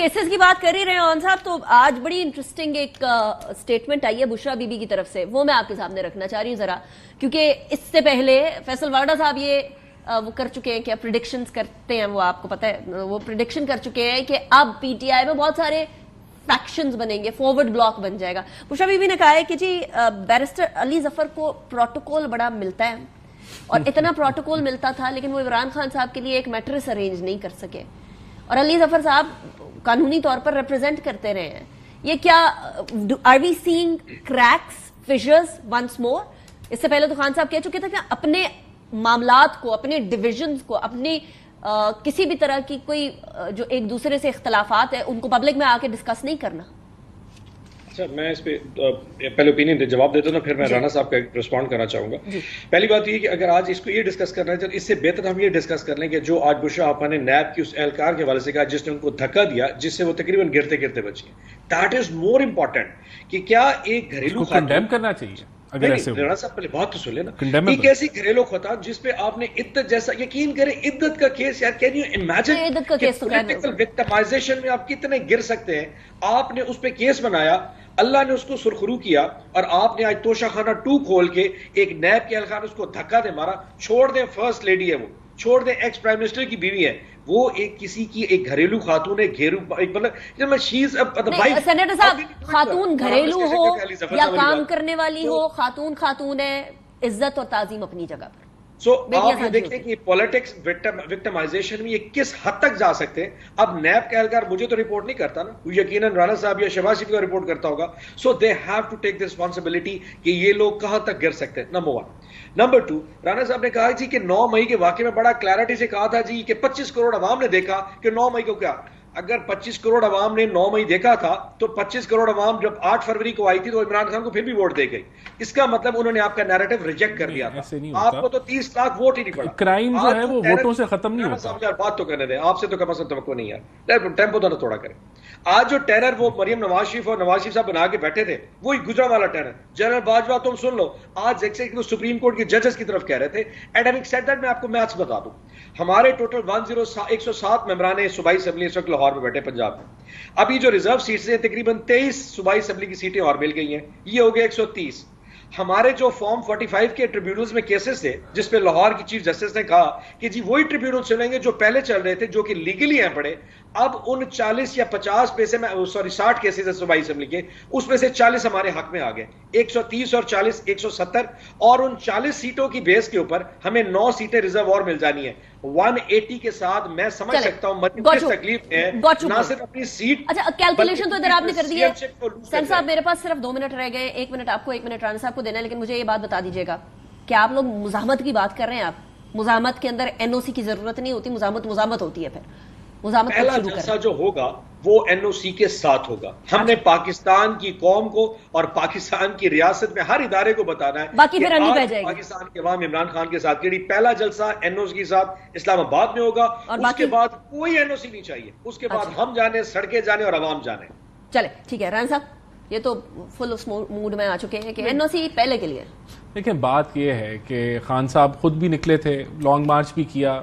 Cases کی بات کر ہی رہے ہیں اون صاحب، تو آج بڑی انٹرسٹنگ ایک سٹیٹمنٹ آئی ہے بشرا بی بی کی طرف سے، وہ میں آپ کے سامنے رکھنا چاہ رہی ہوں ذرا، کیونکہ اس سے پہلے فیصل وارڈا صاحب یہ وہ کر چکے ہیں کہ پریڈکشنز کرتے ہیں، وہ آپ کو پتہ ہے وہ پریڈکشن کر چکے ہیں کہ اب پی ٹی آئی میں بہت سارے فیکشنز بنیں گے، فارورڈ بلاک بن جائے گا۔ بشرا بی بی نے کہا ہے کہ جی بیرسٹر علی ظفر کو پروٹوکول بڑا ملتا ہے، اور اتنا پروٹوکول ملتا تھا لیکن وہ عمران خان صاحب کے لیے ایک میٹرس ارینج نہیں کر سکے، اور علی ظفر صاحب قانونی طور پر ریپرزینٹ کرتے رہے ہیں۔ یہ کیا are we seeing cracks fissures once more? اس سے پہلے تو خان صاحب کہہ چکے تھے کہ اپنے معاملات کو، اپنے ڈویژنز کو، اپنی کسی بھی طرح کی کوئی جو ایک دوسرے سے اختلافات ہیں ان کو پبلک میں آ کے ڈسکس نہیں کرنا۔ اچھا، میں اس پہ پہلے اوپینین جواب دیتا ہوں، پھر میں رانا صاحب کا رسپونڈ کرنا چاہوں گا۔ پہلی بات یہ کہ اگر آج اس کو یہ ڈسکس کرنا ہے تو اس سے بہتر ہم یہ ڈسکس کر لیں کہ جو آج بشرا آپا نے نیب کی اس اہلکار کے حوالے سے کہا جس نے ان کو دھکا دیا، جس سے وہ تقریباً گرتے گرتے بچے، دیٹ از مور امپورٹنٹ کہ کیا ایک گھریلو کنڈیم کرنا چاہیے۔ رانا صاحب پہلے بات تو سن لینا، ایک ایسی گھریلو خطا جس پہ آپ نے عدت جیسا، یقین کریں عدت کا کیس، یار can you imagine political victimization میں آپ کتنے گر سکتے ہیں؟ آپ نے اس پہ کیس بنایا، اللہ نے اس کو سرخرو کیا، اور آپ نے آج توشہ خانہ 2 کھول کے ایک نیب کے اہلکار اس کو دھکا دے مارا۔ چھوڑ دیں فرسٹ لیڈی ہے وہ، چھوڑ دیں ایکس پرائم منسٹر کی بیوی ہے، وہ ایک کسی کی ایک گھریلو خاتون ہے، مطلب سینیٹر صاحب خاتون گھریلو ہو یا کام کرنے والی ہو، خاتون خاتون ہے، عزت اور تعظیم اپنی جگہ پر۔ سو آپ یہ دیکھیں کہ پولیٹکس وکٹمائزیشن میں یہ کس حد تک جا سکتے ہیں۔ اب نیب کا اہلکار مجھے تو رپورٹ نہیں کرتا نا، یقیناً رانا صاحب یا شہباز شریف کو رپورٹ کرتا ہوگا۔ So they have to take the responsibility کہ یہ لوگ کہاں تک گر سکتے ہیں، نمبر 1۔ نمبر 2، رانا صاحب نے کہا جی کہ 9 مئی کے واقعے میں بڑا کلیئرٹی سے کہا تھا جی کہ 25 کروڑ عوام نے دیکھا کہ 9 مئی کو کیا۔ اگر 25 کروڑ عوام نے 9 مئی دیکھا تھا تو 25 کروڑ عوام جب 8 فروری کو آئی تھی تو عمران خان کو پھر بھی ووٹ دے گئی، اس کا مطلب انہوں نے آپ کا نیریٹو ریجیکٹ کر دیا تھا، آپ کو تو 30 لاکھ ووٹ ہی نہیں پڑا۔ کرائم جو ہے وہ ووٹوں سے ختم نہیں ہوتا۔ بات تو کرنے دیں، آپ سے تو کم از کم توقع نہیں ہے، ٹیمپو تو نہ تھوڑا کریں۔ آج جو ٹیرر وہ مریم نواز شریف اور نواز شریف صاحب بنا کے بیٹھے تھے، وہی گجرا والا ٹیرر۔ جنرل باجوہ تم سن لو، آج سپریم کورٹ کے ججز کی طرف کہہ رہے تھے، اینڈ ہیونگ سیڈ دیٹ میں آپ کو میتھس بتا دوں، ہمارے ٹوٹل 107 ممبران صوبائی اسمبلی اس وقت لاہور میں بیٹھے پنجاب میں۔ ابھی جو ریزرو سیٹس ہیں تقریباً 23 صوبائی اسمبلی کی سیٹیں اور مل گئی ہیں، یہ ہو گیا 130۔ ہمارے جو فارم 45 کے ٹریبیونلز میں کیسز تھے جس پہ لاہور کی چیف جسٹس نے کہا کہ جی وہی ٹریبیونل چلیں گے جو پہلے چل رہے تھے جو کہ لیگلی ہیں پڑے، اب ان 40 یا 50 میں سے 60 کیسز ہیں صوبائی اسمبلی کے، اس میں سے 40 ہمارے حق میں آ گئے، 130 اور 40 170، اور ان 40 سیٹوں کی بیس کے اوپر ہمیں 9 سیٹیں ریزرو اور مل جانی ہیں 180 کے ساتھ۔ میں سمجھ سکتا ہوں کس تکلیف ہے، نہ صرف اپنی سیٹ۔ اچھا کیلکولیشن تو ادھر آپ نے کر دی ہے سن صاحب، میرے پاس صرف 2 منٹ رہ گئے، 1 منٹ آپ کو 1 منٹ رانا صاحب کو دینا ہے، لیکن مجھے یہ بات بتا دیجیے گا کہ آپ لوگ مزاحمت کی بات کر رہے ہیں، آپ مزاحمت کے اندر این او سی کی ضرورت نہیں ہوتی، مزاحمت ہوتی ہے، پھر مزاحمت پہلا جلسہ جو ہوگا وہ این او سی کے ساتھ ہوگا۔ ہم نے پاکستان کی قوم کو اور پاکستان کی ریاست میں ہر ادارے کو بتانا ہے باقی پھر نہیں پہ جائے گی پاکستان کے عوام عمران خان کے ساتھ کیڑی۔ پہلا جلسہ این او سی کے ساتھ اسلام آباد میں ہوگا، اس کے بعد کوئی این او سی نہیں چاہیے، اس کے بعد ہم جانے، سڑکیں جانے اور عوام جانے۔ چلے ٹھیک ہے رانا صاحب، یہ تو فل موڈ میں آ چکے ہیں کہ این او سی پہلے کے لیے۔ دیکھیں بات یہ ہے کہ خان صاحب خود بھی نکلے تھے، لانگ مارچ بھی کیا،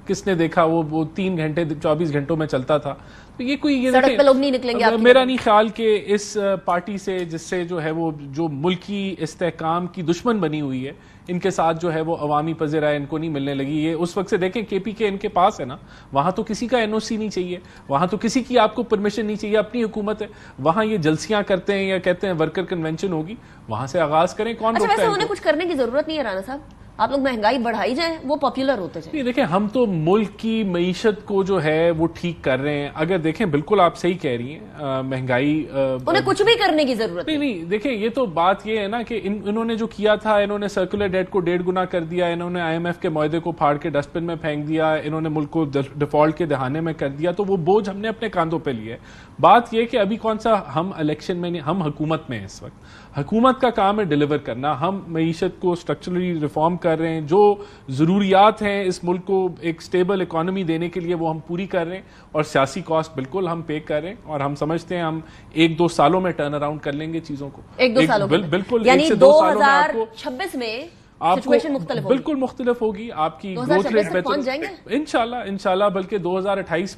کس نے دیکھا وہ 3 گھنٹے 24 گھنٹوں میں چلتا تھا، تو یہ کوئی سڑک پہ لوگ نہیں نکلیں گے۔ میرا نہیں خیال کہ اس پارٹی سے جس سے جو ہے وہ جو ملکی استحکام کی دشمن بنی ہوئی ہے، ان کے ساتھ جو ہے وہ عوامی پذیر رائے ان کو نہیں ملنے لگی۔ یہ اس وقت سے دیکھیں کے پی کے ان کے پاس ہے نا، وہاں تو کسی کا این او سی نہیں چاہیے، وہاں تو کسی کی آپ کو پرمیشن نہیں چاہیے، اپنی حکومت ہے، وہاں یہ جلسیاں کرتے ہیں یا کہتے ہیں ورکر کنونشن ہوگی، وہاں سے آغاز کریں، کون روکتا ہے؟ ویسے انہیں کچھ کرنے کی ضرورت نہیں ہے رانا صاحب، آپ لوگ مہنگائی بڑھائی جائیں، وہ پاپولر ہوتے جائیں۔ دیکھیں ہم تو ملک کی معیشت کو جو ہے وہ ٹھیک کر رہے ہیں۔ اگر دیکھیں بالکل آپ صحیح کہہ رہی ہیں، مہنگائی انہیں کچھ بھی کرنے کی ضرورت نہیں۔ دیکھیں یہ تو بات یہ ہے نا کہ انہوں نے جو کیا تھا، انہوں نے سرکولر ڈیٹ کو 1.5 گنا کر دیا، انہوں نے آئی ایم ایف کے معاہدے کو پھاڑ کے ڈسٹ بن میں پھینک دیا، انہوں نے ملک کو ڈیفالٹ کے دہانے میں کر دیا، تو وہ بوجھ ہم نے اپنے کاندھوں پہ لیا ہے۔ بات یہ کہ ابھی کون سا ہم الیکشن میں نہیں، ہم حکومت میں ہیں اس وقت، حکومت کا کام ہے ڈیلیور کرنا۔ ہم معیشت کو اسٹرکچرلی ریفارم کر رہے ہیں، جو ضروریات ہیں اس ملک کو ایک سٹیبل اکانومی دینے کے لیے وہ ہم پوری کر رہے ہیں، اور سیاسی کاسٹ بالکل ہم پے کر رہے ہیں، اور ہم سمجھتے ہیں ہم 1-2 سالوں میں ٹرن اراؤنڈ کر لیں گے چیزوں کو، 1-2 سالوں میں بالکل، یعنی 2026 میں سچویشن مختلف ہوگی، بالکل مختلف ہوگی، آپ کی گروتھ ریٹ انشاءاللہ، بلکہ 2028